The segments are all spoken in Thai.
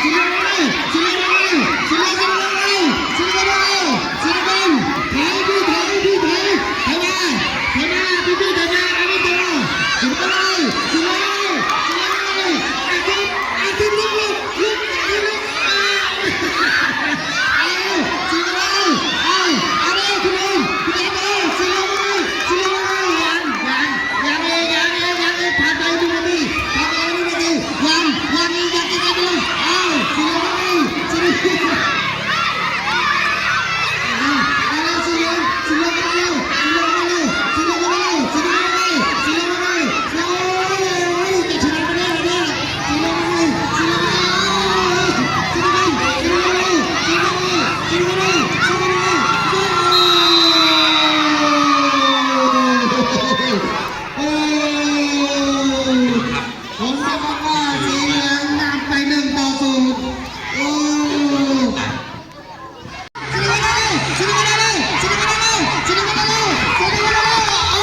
สีเหลืองมาเลยสีเหลืองมาเลยสีเหลืองมาเลยสีเหลืองมาเลยสีเหลืองไทยพี่ไทยพี่ไทยไทยมาพี่พี่ไทยมาอันนี้ตัวสีเหลืองมาเลยสีเหลืองมาเลยสีเหลืองมาเลยอาทิตย์ลุกเอาสีเหลืองมาเลยเอาเลยคุณลุงคุณเอ๋สีเหลืองมาเลยสีเหลืองมาเลยยังผ่านไปดูนี่ผ่านไปดูนี่ยังกินกันดูเอาสีเหลืองมาเลยสีเหลืองสีเหลืองมาเลยสีเหลืองมาเลยสีเหลืองมาเลยสีเหลืองมาเลยสีเหลืองมาเลยสีเหลืองมาเลยจะชนะไปได้เนี่ยสีเหลืองมาเลยสีเหลืองมาเลยสีเหลืองมาเลยสีเหลืองมาเลยสีเหลืองมาเลยสีเหลืองมาเลยสีเหลืองมาเลยสีเหลืองมาเลยผมจะบอกว่าสีเหลืองนำไป1-0โอ้สีเหลืองมาเลยสีเหลืองมาเลยสีเหลืองมาเลยสีเหลืองมาเลยสีเหลืองมาเลยโอ้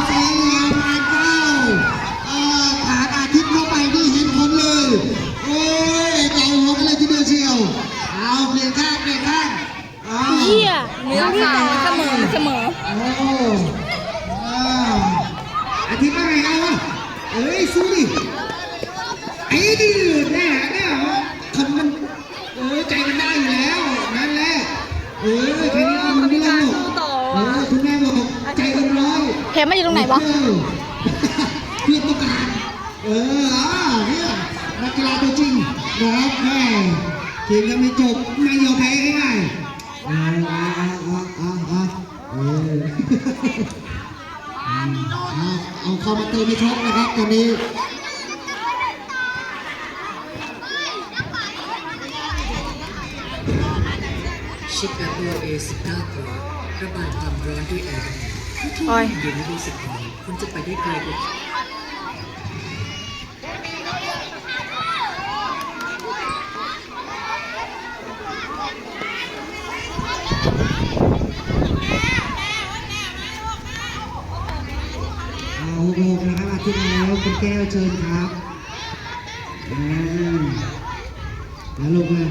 สีเหลืองมาเจ้าผ่านอาทิตย์เข้าไปนี่เห็นผลเลยโอ้ยใจหัวกันเลยทีเดียวเชียวเอาเปลี่ยนข้างเหี้ยเหลือสามเสมอโอ้อาทิตย์อะไรเอาวะเอ้ยสู้ดิไอ้ดิเนี่ยคนมันใจมันได้อยู่แล้วนั่นแหละแค่นี้มันไม่เล่นหรอกคุณแม่บอกใจมันร้อยแพ้มันอยู่ตรงไหนวะเพื่อนต้องการเนี่ยนักกีฬาตัวจริงนะครับแม่เกมยังไม่จบไม่ยอมแพ้ง่ายๆเอาเข้ามาเติมในช็อคนะครับตอนนี้ชิปแอปเปิล A19 Pro ระบายความร้อนด้วยแอร์เดี๋ยวนี้รู้สึกดีคุณจะไปได้ไกลกว่าโลกนะครับอาทิตย์แล้วคุณแก้วเชิญครับแล้วลงมา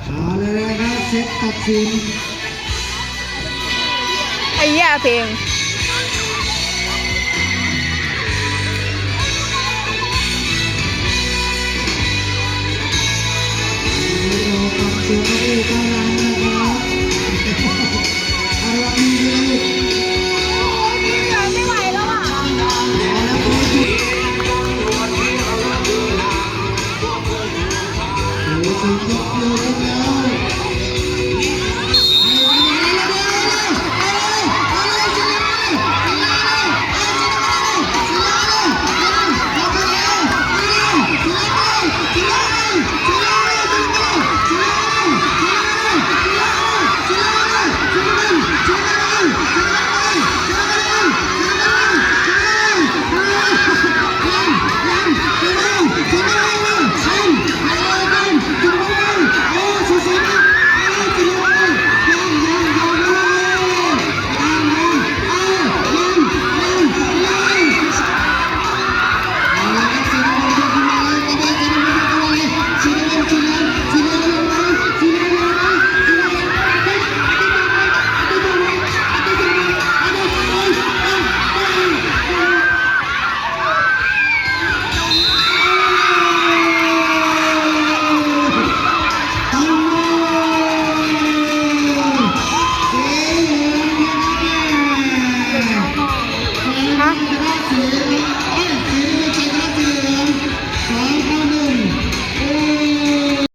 เอาเลยนะครับเซตตัดสินไอ้เหี้ยเพลงโอ้โหความสูงก็อีกกำลังนะครับ